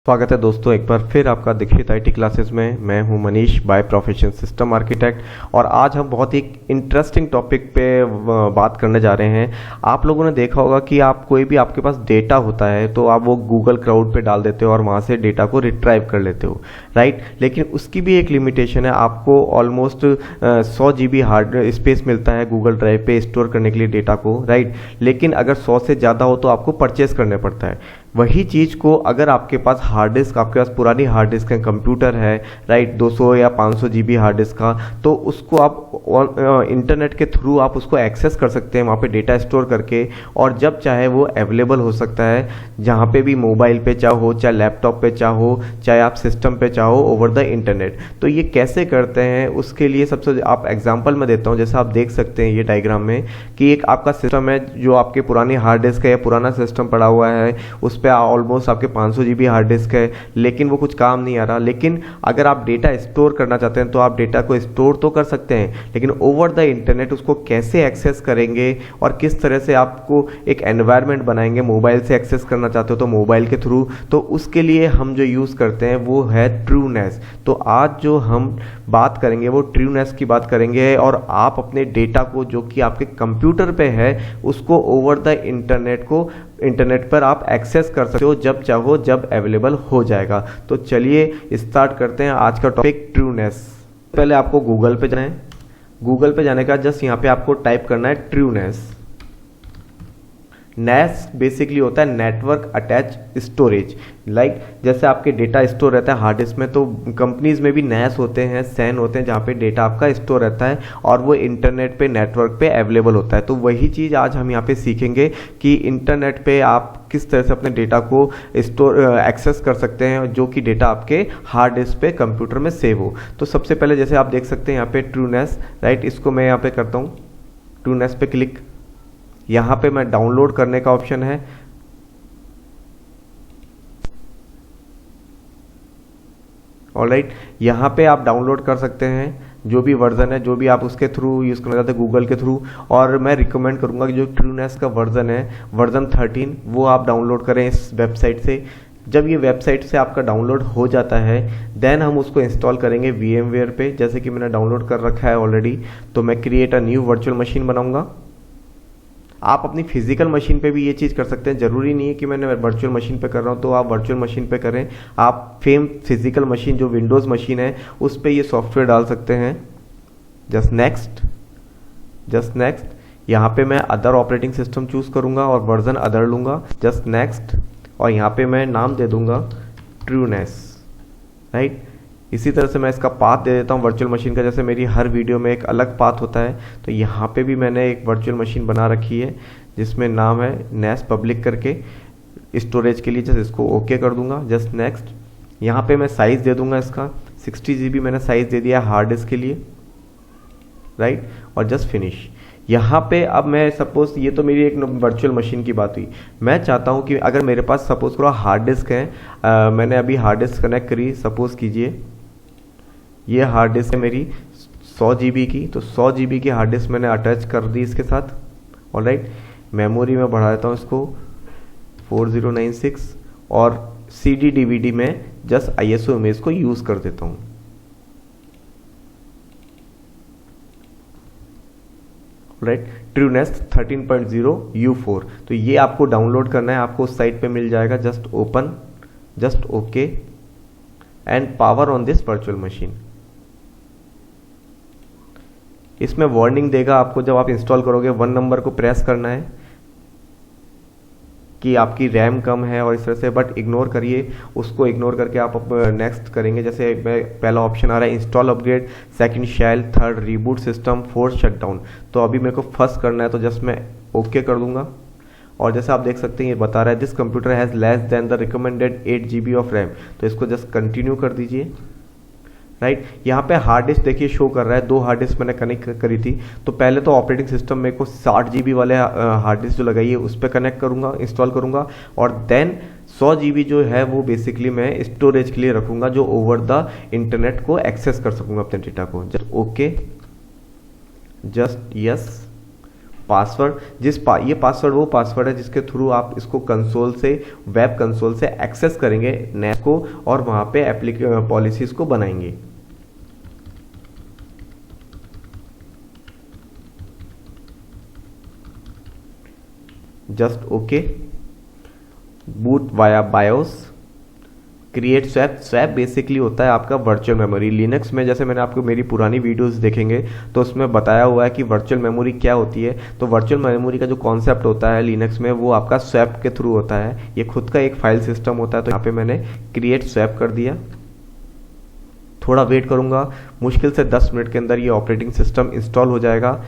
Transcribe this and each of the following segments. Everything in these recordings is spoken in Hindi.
स्वागत है दोस्तों, एक बार फिर आपका दीक्षित आईटी क्लासेस में। मैं हूं Manish, by profession system architect, और आज हम बहुत ही इंटरेस्टिंग टॉपिक पे बात करने जा रहे हैं। आप लोगों ने देखा होगा कि आप कोई भी आपके पास डेटा होता है तो आप वो गूगल क्लाउड पे डाल देते हो और वहाँ से डेटा को रिट्राइव कर लेते हो, राइट। लेकिन उसकी भी एक लिमिटेशन है, आपको ऑलमोस्ट 100 GB हार्ड स्पेस मिलता है गूगल ड्राइव पे स्टोर करने के लिए डेटा को, राइट। लेकिन अगर 100 से ज़्यादा हो तो आपको परचेस करने पड़ता है। वही चीज़ को अगर आपके पास हार्ड डिस्क, आपके पास पुरानी हार्ड डिस्क है, कंप्यूटर है, राइट, 200 या 500 GB हार्ड डिस्क का, तो उसको आप इंटरनेट के थ्रू आप उसको एक्सेस कर सकते हैं वहाँ पे डेटा स्टोर करके, और जब चाहे वो अवेलेबल हो सकता है जहाँ पे भी, मोबाइल पे चाहो, चाहे लैपटॉप पे चाहो, चाहे आप सिस्टम पे चाहो, ओवर द इंटरनेट। तो ये कैसे करते हैं उसके लिए सबसे आप एग्जाम्पल मैं देता हूँ। जैसे आप देख सकते हैं ये डायग्राम में कि एक आपका सिस्टम है जो आपके पुरानी हार्ड डिस्क है या पुराना सिस्टम पड़ा हुआ है, उस पे ऑलमोस्ट आपके 500 GB हार्ड डिस्क है, लेकिन वो कुछ काम नहीं आ रहा। लेकिन अगर आप डेटा स्टोर करना चाहते हैं तो आप डेटा को स्टोर तो कर सकते हैं, लेकिन ओवर द इंटरनेट उसको कैसे एक्सेस करेंगे और किस तरह से आपको एक एनवायरनमेंट बनाएंगे। मोबाइल से एक्सेस करना चाहते हो तो मोबाइल के थ्रू, तो उसके लिए हम जो यूज़ करते हैं वो है TrueNAS। तो आज जो हम बात करेंगे वो TrueNAS की बात करेंगे, और आप अपने डेटा को जो कि आपके कंप्यूटर पे है उसको ओवर द इंटरनेट पर आप एक्सेस कर सकते हो जब चाहो, जब अवेलेबल हो जाएगा। तो चलिए स्टार्ट करते हैं आज का टॉपिक TrueNAS। पहले आपको गूगल पे जाना है। गूगल पे जाने का जस्ट यहाँ पे आपको टाइप करना है TrueNAS। NAS बेसिकली होता है नेटवर्क अटैच स्टोरेज। लाइक जैसे आपके डेटा स्टोर रहता है हार्ड डिस्क में, तो कंपनीज में भी NAS होते हैं, SAN होते हैं, जहाँ पे डेटा आपका स्टोर रहता है और वो इंटरनेट पे, नेटवर्क पे अवेलेबल होता है। तो वही चीज़ आज हम यहाँ पे सीखेंगे कि इंटरनेट पे आप किस तरह से अपने डेटा को स्टोर एक्सेस कर सकते हैं जो कि डेटा आपके हार्ड डिस्क पे कंप्यूटर में सेव हो। तो सबसे पहले जैसे आप देख सकते हैं यहाँ पे TrueNAS, राइट, इसको मैं यहाँ पे करता हूँ, TrueNAS पे क्लिक। यहाँ पे मैं डाउनलोड करने का ऑप्शन है, ऑलराइट। यहाँ पे आप डाउनलोड कर सकते हैं जो भी वर्जन है, जो भी आप उसके थ्रू यूज़ करना चाहते हैं, गूगल के थ्रू। और मैं रिकमेंड करूँगा कि जो TrueNAS का वर्जन है, वर्जन 13, वो आप डाउनलोड करें इस वेबसाइट से। जब ये वेबसाइट से आपका डाउनलोड हो जाता है देन हम उसको इंस्टॉल करेंगे VMware पे, जैसे कि मैंने डाउनलोड कर रखा है ऑलरेडी। तो मैं create a new virtual machine बनाऊंगा। आप अपनी फिजिकल मशीन पे भी ये चीज़ कर सकते हैं, ज़रूरी नहीं है कि मैंने वर्चुअल मशीन पे कर रहा हूँ तो आप वर्चुअल मशीन पे करें। आप फिजिकल मशीन जो विंडोज़ मशीन है उस पे ये सॉफ्टवेयर डाल सकते हैं। Just next. यहाँ पे मैं अदर ऑपरेटिंग सिस्टम चूज़ करूँगा और वर्जन अदर लूँगा। जस्ट नेक्स्ट, और यहाँ पे मैं नाम दे दूँगा TrueNAS, राइट। इसी तरह से मैं इसका पाथ दे देता हूँ वर्चुअल मशीन का। जैसे मेरी हर वीडियो में एक अलग पाथ होता है, तो यहाँ पे भी मैंने एक वर्चुअल मशीन बना रखी है जिसमें नाम है NAS पब्लिक करके, स्टोरेज के लिए। जस्ट इसको ओके कर दूंगा। Just next. यहाँ पे मैं साइज़ दे दूंगा इसका 60 GB मैंने साइज़ दे दिया हार्ड डिस्क के लिए, राइट। और जस्ट फिनिश। यहाँ पे अब मैं सपोज, ये तो मेरी एक वर्चुअल मशीन की बात हुई। मैं चाहता हूँ कि अगर मेरे पास सपोज करो हार्ड डिस्क है, मैंने अभी हार्ड डिस्क कनेक्ट करी, सपोज कीजिए ये हार्ड डिस्क है मेरी 100 GB की, तो 100 GB की हार्ड डिस्क मैंने अटैच कर दी इसके साथ, ऑलराइट। मेमोरी में बढ़ा देता हूँ इसको 4096, और CD DVD में जस्ट ISO इमेज को यूज़ कर देता हूँ, राइट। TrueNAS 13.0 U4। तो ये आपको डाउनलोड करना है, आपको उस साइट पे मिल जाएगा। Just open, just okay, and power on this virtual machine. इसमें वार्निंग देगा आपको जब आप इंस्टॉल करोगे, 1 नंबर को प्रेस करना है कि आपकी रैम कम है और इस तरह से, बट इग्नोर करिए, उसको इग्नोर करके आप नेक्स्ट करेंगे। जैसे पहला ऑप्शन आ रहा है install upgrade, second shell, third reboot system, fourth shutdown. तो अभी मेरे को फर्स्ट करना है तो जस्ट मैं ओके कर दूंगा। और जैसे आप देख सकते हैं ये बता रहा है this computer has less than the recommended 8 GB of RAM, तो इसको जस्ट कंटिन्यू कर दीजिए, राइट। यहाँ पे हार्ड डिस्क देखिए शो कर रहा है, 2 हार्ड डिस्क मैंने कनेक्ट करी थी। तो पहले तो ऑपरेटिंग सिस्टम मेरे को 60 GB वाले हार्ड डिस्क जो लगाई है उस पर कनेक्ट करूँगा, इंस्टॉल करूँगा, और देन 100 GB जो है वो बेसिकली मैं स्टोरेज के लिए रखूँगा, जो ओवर द इंटरनेट को एक्सेस कर सकूँगा अपने डेटा को। Just okay, just yes, password ये पासवर्ड वो पासवर्ड है जिसके थ्रू आप इसको कंसोल से, वेब कंसोल से एक्सेस करेंगे नेट को और वहाँ पे पॉलिसीज को बनाएंगे। Just okay. Boot via BIOS, create swap. Swap basically होता है आपका वर्चुअल मेमोरी। लिनक्स में जैसे मैंने आपको मेरी पुरानी वीडियोस देखेंगे तो उसमें बताया हुआ है कि वर्चुअल मेमोरी क्या होती है। तो वर्चुअल मेमोरी का जो कॉन्सेप्ट होता है लिनक्स में वो आपका स्वैप के थ्रू होता है। ये खुद का एक फाइल सिस्टम होता है। तो यहाँ पे मैंने क्रिएट स्वैप कर दिया। थोड़ा वेट करूंगा, मुश्किल से 10 मिनट के अंदर ये ऑपरेटिंग सिस्टम इंस्टॉल हो जाएगा।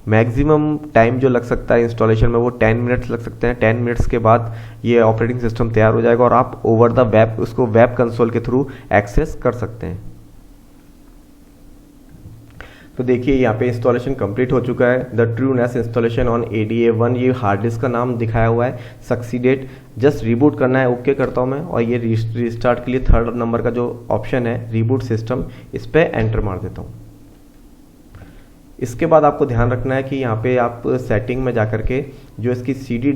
मैक्सिमम टाइम जो लग सकता है इंस्टॉलेशन में वो 10 मिनट्स लग सकते हैं। 10 मिनट्स के बाद ये ऑपरेटिंग सिस्टम तैयार हो जाएगा और आप ओवर द वेब उसको वेब कंसोल के थ्रू एक्सेस कर सकते हैं। तो देखिए यहाँ पे इंस्टॉलेशन कंप्लीट हो चुका है। The TrueNAS installation on ADA1, ये हार्ड डिस्क का नाम दिखाया हुआ है, सक्सीडेड। जस्ट रिबूट करना है, ओके करता हूँ मैं। और ये रिस्टार्ट के लिए 3rd नंबर का जो ऑप्शन है रिबूट सिस्टम, इस पर एंटर मार देता हूँ। इसके बाद आपको ध्यान रखना है कि यहाँ पे आप सेटिंग में जाकर के जो इसकी CD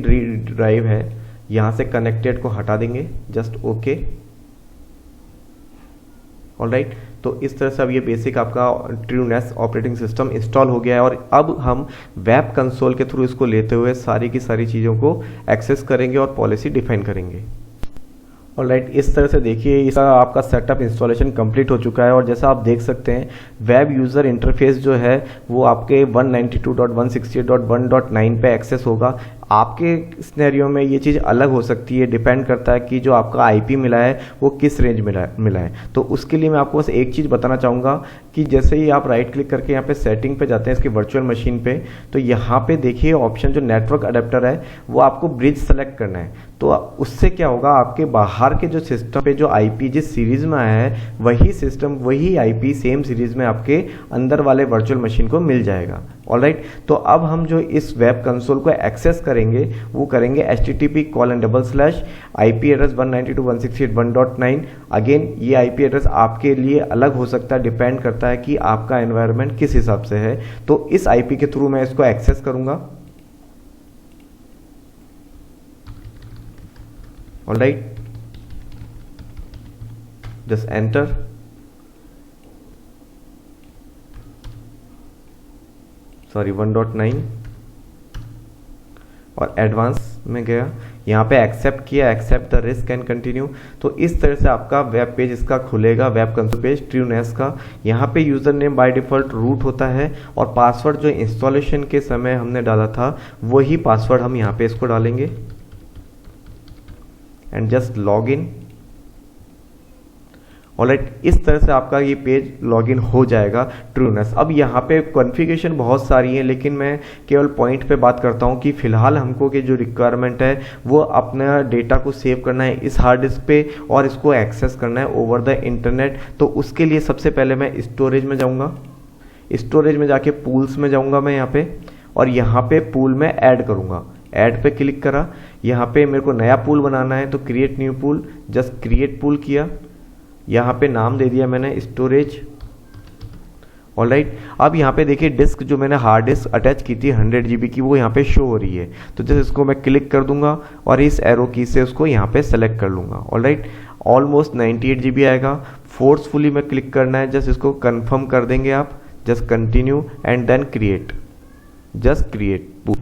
ड्राइव है यहाँ से कनेक्टेड को हटा देंगे। Just okay. ऑलराइट, तो इस तरह से अब ये बेसिक आपका TrueNAS ऑपरेटिंग सिस्टम इंस्टॉल हो गया है। और अब हम वेब कंसोल के थ्रू इसको लेते हुए सारी की सारी चीज़ों को एक्सेस करेंगे और पॉलिसी डिफाइन करेंगे। ऑलराइट, इस तरह से देखिए इसका आपका सेटअप इंस्टॉलेशन कंप्लीट हो चुका है। और जैसा आप देख सकते हैं वेब यूज़र इंटरफेस जो है वो आपके 192.168.1.9 पे एक्सेस होगा। आपके सिनेरियो में ये चीज़ अलग हो सकती है, डिपेंड करता है कि जो आपका आईपी मिला है वो किस रेंज मिला है। तो उसके लिए मैं आपको बस एक चीज़ बताना चाहूँगा कि जैसे ही आप राइट क्लिक करके यहाँ पे सेटिंग पे जाते हैं इसकी वर्चुअल मशीन पे, तो यहाँ पे देखिए ऑप्शन जो नेटवर्क अडेप्टर है वो आपको ब्रिज सेलेक्ट करना है। तो उससे क्या होगा, आपके बाहर के जो सिस्टम पे जो आईपी जिस सीरीज़ में आया है वही सिस्टम वही आईपी सेम सीरीज़ में आपके अंदर वाले वर्चुअल मशीन को मिल जाएगा। ऑलराइट, तो अब हम जो इस वेब कंसोल को एक्सेस करेंगे वो करेंगे http:/IP एड्रेस 192.168.1.9। अगेन ये आईपी एड्रेस आपके लिए अलग हो सकता है, डिपेंड करता है कि आपका एनवायरनमेंट किस हिसाब से है। तो इस आईपी के थ्रू मैं इसको एक्सेस करूंगा। Alright, just enter. सॉरी 1.9 और एडवांस में गया, यहाँ पे एक्सेप्ट किया, accept the risk and continue. तो इस तरह से आपका वेब पेज इसका खुलेगा, वेब कंसोल पेज TrueNAS का। यहाँ पे user name by default root होता है और पासवर्ड जो इंस्टॉलेशन के समय हमने डाला था वही पासवर्ड हम यहाँ पे इसको डालेंगे and just log in. Alright, इस तरह से आपका ये पेज लॉगिन हो जाएगा TrueNAS। अब यहाँ पे कॉन्फ़िगरेशन बहुत सारी है लेकिन मैं केवल पॉइंट पे बात करता हूँ कि फ़िलहाल हमको के जो रिक्वायरमेंट है वो अपना डेटा को सेव करना है इस हार्ड डिस्क पे और इसको एक्सेस करना है ओवर द इंटरनेट। तो उसके लिए सबसे पहले मैं स्टोरेज में जाऊँगा। स्टोरेज में जाके पूल्स में जाऊँगा मैं यहाँ पे और यहाँ पे पूल में ऐड करूँगा। ऐड पे क्लिक करा, यहाँ पे मेरे को नया पूल बनाना है तो create new pool, just create pool किया। यहाँ पे नाम दे दिया मैंने स्टोरेज। ऑलराइट, अब यहाँ पे देखिए डिस्क जो मैंने हार्ड डिस्क अटैच की थी 100 GB की वो यहाँ पे शो हो रही है। तो जस्ट इसको मैं क्लिक कर दूंगा और इस एरो की से उसको यहाँ पे सेलेक्ट कर लूँगा। ऑलराइट, ऑलमोस्ट 98 GB आएगा। फोर्सफुली में क्लिक करना है, जस्ट इसको कन्फर्म कर देंगे आप। Just continue and then create, just create pool.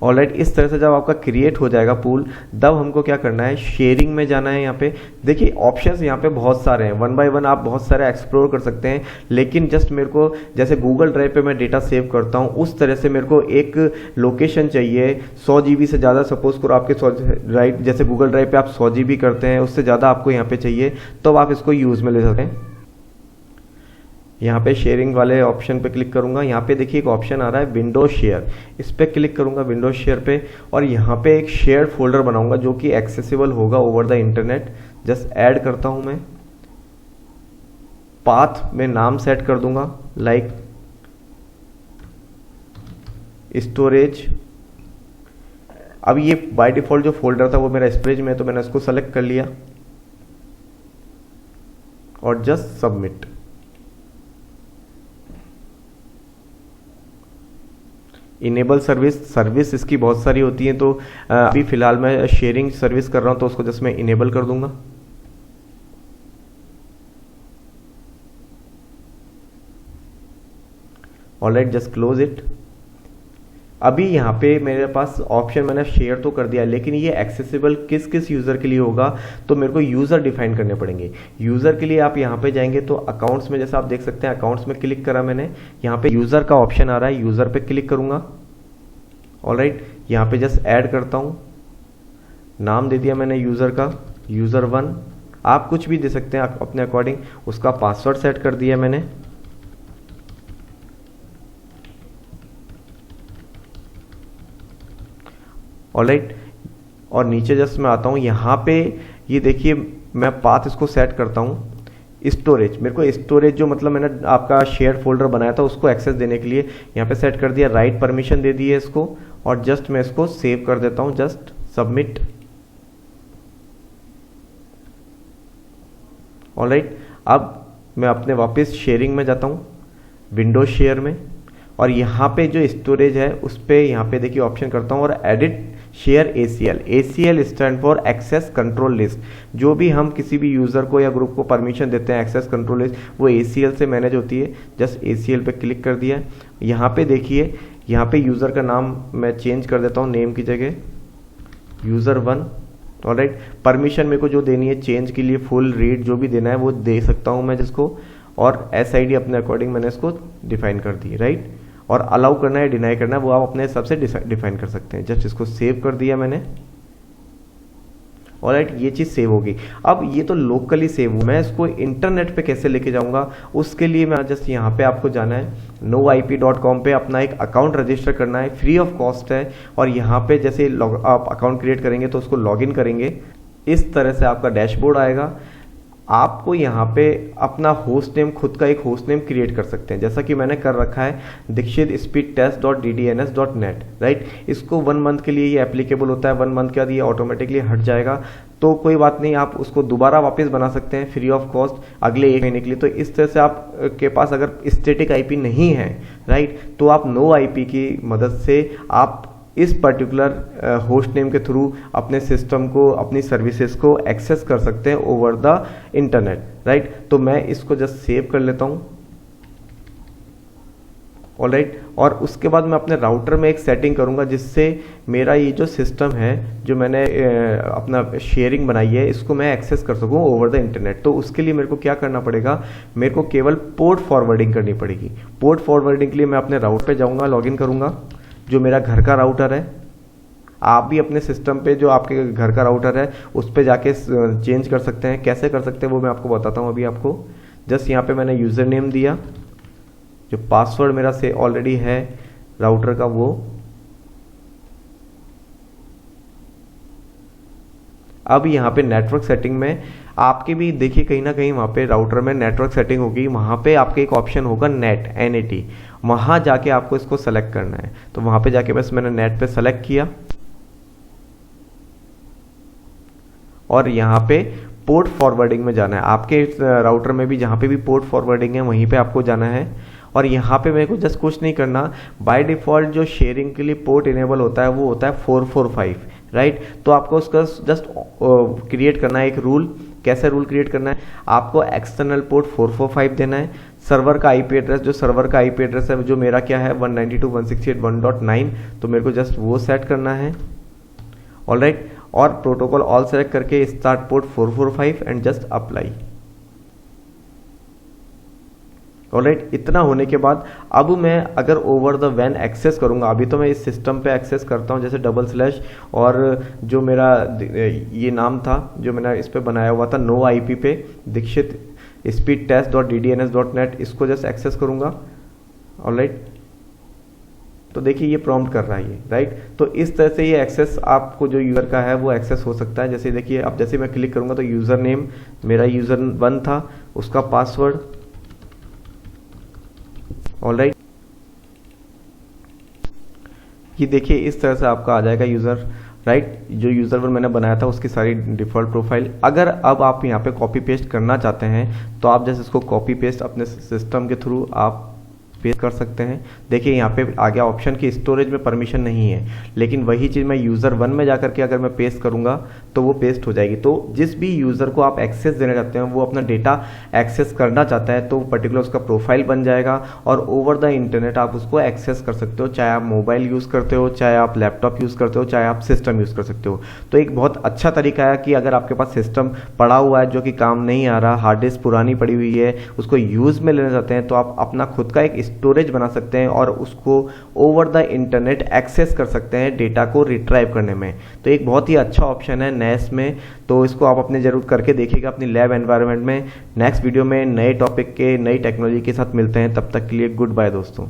Alright, इस तरह से जब आपका क्रिएट हो जाएगा पूल तब हमको क्या करना है, शेयरिंग में जाना है। यहाँ पे देखिए ऑप्शंस यहाँ पे बहुत सारे हैं, 1 बाय 1 आप बहुत सारे एक्सप्लोर कर सकते हैं। लेकिन जस्ट मेरे को जैसे गूगल ड्राइव पे मैं डेटा सेव करता हूँ उस तरह से मेरे को एक लोकेशन चाहिए 100 GB से ज़्यादा। सपोज करो आपके 100 राइट, जैसे गूगल ड्राइव पे आप 100 GB करते हैं, उससे ज़्यादा आपको यहाँ पे चाहिए तो आप इसको यूज़ में ले सकते हैं। यहाँ पे शेयरिंग वाले ऑप्शन पे क्लिक करूंगा। यहाँ पे देखिए एक ऑप्शन आ रहा है विंडो शेयर, इस पे क्लिक करूंगा विंडो शेयर पे और यहाँ पे एक शेयर फोल्डर बनाऊंगा जो कि एक्सेसिबल होगा over the internet. Just add करता हूँ मैं, पाथ में नाम सेट कर दूंगा लाइक स्टोरेज। अब ये बाय डिफॉल्ट जो फोल्डर था वो मेरा स्टोरेज में है, तो मैंने इसको सेलेक्ट कर लिया और जस्ट सबमिट। इनेबल सर्विस इसकी बहुत सारी होती है, तो अभी फिलहाल मैं शेयरिंग सर्विस कर रहा हूं, तो उसको जस्ट मैं इनेबल कर दूंगा। Alright, just close it. अभी यहाँ पे मेरे पास ऑप्शन मैंने शेयर तो कर दिया, लेकिन ये एक्सेसिबल किस किस यूज़र के लिए होगा, तो मेरे को यूज़र डिफाइन करने पड़ेंगे। यूज़र के लिए आप यहाँ पे जाएंगे तो अकाउंट्स में, जैसा आप देख सकते हैं अकाउंट्स में क्लिक करा मैंने, यहाँ पे यूज़र का ऑप्शन आ रहा है, यूज़र पे क्लिक करूँगा। ऑलराइट, यहाँ पे जस्ट ऐड करता हूँ, नाम दे दिया मैंने यूज़र का user1। आप कुछ भी दे सकते हैं अपने अकॉर्डिंग। उसका पासवर्ड सेट कर दिया मैंने। ऑलराइट, और नीचे जस्ट मैं आता हूँ, यहाँ पे ये देखिए मैं पाथ इसको सेट करता हूँ। स्टोरेज, मेरे को स्टोरेज जो मतलब मैंने आपका शेयर फोल्डर बनाया था उसको एक्सेस देने के लिए यहाँ पे सेट कर दिया, राइट परमिशन दे दी है इसको, और जस्ट मैं इसको सेव कर देता हूँ, जस्ट सबमिट। ऑलराइट, अब मैं अपने वापस शेयरिंग में जाता हूँ, विंडोज शेयर में, और यहाँ पे जो स्टोरेज है उस पर यहाँ पे देखिए ऑप्शन करता हूँ और edit share ACL। ACL stand for access control list. जो भी हम किसी भी यूज़र को या ग्रुप को परमिशन देते हैं एक्सेस कंट्रोल लिस्ट, वो ACL से मैनेज होती है। जस्ट ACL पे क्लिक कर दिया। यहाँ पे देखिए, यहाँ पे यूज़र का नाम मैं चेंज कर देता हूँ, नेम की जगह user1। ऑलराइट, परमिशन मेरे को जो देनी है चेंज के लिए, फुल रीड जो भी देना है वो दे सकता हूँ मैं जिसको, और SID अपने अकॉर्डिंग मैंने इसको डिफाइन कर दी, राइट। और अलाउ करना है डिनाई करना है वो आप अपने हिसाब से डिफाइन कर सकते हैं। जस्ट इसको सेव कर दिया मैंने। ऑलराइट, ये चीज़ सेव होगी। अब ये तो लोकली सेव हुआ, मैं इसको इंटरनेट पे कैसे लेके जाऊंगा, उसके लिए मैं जस्ट यहाँ पे आपको जाना है, noip.com पे अपना एक अकाउंट रजिस्टर करना है, फ्री ऑफ कॉस्ट है। और यहाँ पे जैसे आप अकाउंट क्रिएट करेंगे तो उसको लॉगिन करेंगे, इस तरह से आपका डैशबोर्ड आएगा। आपको यहाँ पे अपना होस्ट नेम, खुद का एक होस्ट नेम क्रिएट कर सकते हैं, जैसा कि मैंने कर रखा है dikshit.speedtest.ddns.net, राइट। इसको 1 मंथ के लिए ये एप्लीकेबल होता है, 1 मंथ के बाद ये ऑटोमेटिकली हट जाएगा, तो कोई बात नहीं, आप उसको दोबारा वापस बना सकते हैं फ्री ऑफ कॉस्ट अगले 1 महीने के लिए। तो इस तरह से आप के पास अगर स्टैटिक IP नहीं है, राइट, तो आप नो IP की मदद से आप इस पर्टिकुलर होस्ट नेम के थ्रू अपने सिस्टम को, अपनी सर्विसेज को एक्सेस कर सकते हैं ओवर द इंटरनेट, राइट। तो मैं इसको जस्ट सेव कर लेता हूँ। ऑलराइट, और उसके बाद मैं अपने राउटर में एक सेटिंग करूंगा जिससे मेरा ये जो सिस्टम है, जो मैंने अपना शेयरिंग बनाई है, इसको मैं एक्सेस कर सकूं ओवर द इंटरनेट। तो उसके लिए मेरे को क्या करना पड़ेगा, मेरे को केवल पोर्ट फॉरवर्डिंग करनी पड़ेगी। पोर्ट फॉरवर्डिंग के लिए मैं अपने राउटर पे जाऊंगा, लॉगिन करूंगा, जो मेरा घर का राउटर है। आप भी अपने सिस्टम पे जो आपके घर का राउटर है उस पे जाके चेंज कर सकते हैं। कैसे कर सकते हैं वो मैं आपको बताता हूँ अभी आपको। जस्ट यहाँ पे मैंने यूज़र नेम दिया, जो पासवर्ड मेरा से ऑलरेडी है राउटर का वो। अब यहाँ पे नेटवर्क सेटिंग में आपके भी देखिए कहीं ना कहीं वहाँ पे राउटर में नेटवर्क सेटिंग होगी, वहाँ पे आपके एक ऑप्शन होगा NAT, वहाँ जाके आपको इसको सेलेक्ट करना है। तो वहाँ पे जाके बस मैंने नेट पे सेलेक्ट किया और यहाँ पे पोर्ट फॉरवर्डिंग में जाना है। आपके राउटर में भी जहाँ पे भी पोर्ट फॉरवर्डिंग है वहीं पे आपको जाना है। और यहाँ पे मेरे को जस्ट कुछ नहीं करना, बाय डिफ़ॉल्ट जो शेयरिंग के लिए पोर्ट इनेबल होता है वो होता है 445, राइट। तो आपको उसका जस्ट क्रिएट करना है एक रूल। कैसे रूल क्रिएट करना है, आपको एक्सटर्नल पोर्ट 445 देना है। सर्वर का IP एड्रेस, जो सर्वर का IP एड्रेस है जो मेरा क्या है 192.168.1.9, तो मेरे को जस्ट वो सेट करना है। ऑलराइट, और प्रोटोकॉल ऑल सेलेक्ट करके start port 445 and just apply. Alright, इतना होने के बाद अब मैं अगर ओवर द वैन एक्सेस करूंगा, अभी तो मैं इस सिस्टम पे एक्सेस करता हूं जैसे / और जो मेरा ये नाम था जो मैंने इस पे बनाया हुआ था नो IP पे दीक्षित speedtest.ddns.net, इसको जस्ट एक्सेस करूंगा। ऑलराइट, तो देखिए ये प्रॉम्प्ट कर रहा है ये, राइट। तो इस तरह से ये एक्सेस आपको जो यूज़र का है वो एक्सेस हो सकता है। जैसे देखिए अब जैसे मैं क्लिक करूंगा तो यूज़र नेम मेरा user1 था, उसका पासवर्ड ऑलराइट, ये देखिए इस तरह से आपका आ जाएगा यूज़र, राइट। जो यूज़र वन मैंने बनाया था उसकी सारी डिफ़ॉल्ट प्रोफाइल। अगर अब आप यहाँ पे कॉपी पेस्ट करना चाहते हैं तो आप जैसे इसको कॉपी पेस्ट अपने सिस्टम के थ्रू आप पेस्ट कर सकते हैं। देखिए यहाँ पे आ गया ऑप्शन कि स्टोरेज में परमिशन नहीं है, लेकिन वही चीज़ मैं यूज़र वन में जाकर के अगर मैं पेस्ट करूँगा तो वो पेस्ट हो जाएगी। तो जिस भी यूज़र को आप एक्सेस देना चाहते हैं, वो अपना डेटा एक्सेस करना चाहता है, तो पर्टिकुलर उसका प्रोफाइल बन जाएगा और ओवर द इंटरनेट आप उसको एक्सेस कर सकते हो, चाहे आप मोबाइल यूज़ करते हो, चाहे आप लैपटॉप यूज़ करते हो, चाहे आप सिस्टम यूज़ कर सकते हो। तो एक बहुत अच्छा तरीका है कि अगर आपके पास सिस्टम पड़ा हुआ है जो कि काम नहीं आ रहा, हार्ड डिस्क पुरानी पड़ी हुई है, उसको यूज़ में लेना चाहते हैं, तो आप अपना खुद का एक स्टोरेज बना सकते हैं और उसको ओवर द इंटरनेट एक्सेस कर सकते हैं डेटा को रिट्राइव करने में। तो एक बहुत ही अच्छा ऑप्शन है नैस में, तो इसको आप अपने जरूर करके देखिएगा अपनी लैब एनवायरनमेंट में। नेक्स्ट वीडियो में नए टॉपिक के, नई टेक्नोलॉजी के साथ मिलते हैं, तब तक के लिए गुड बाय दोस्तों।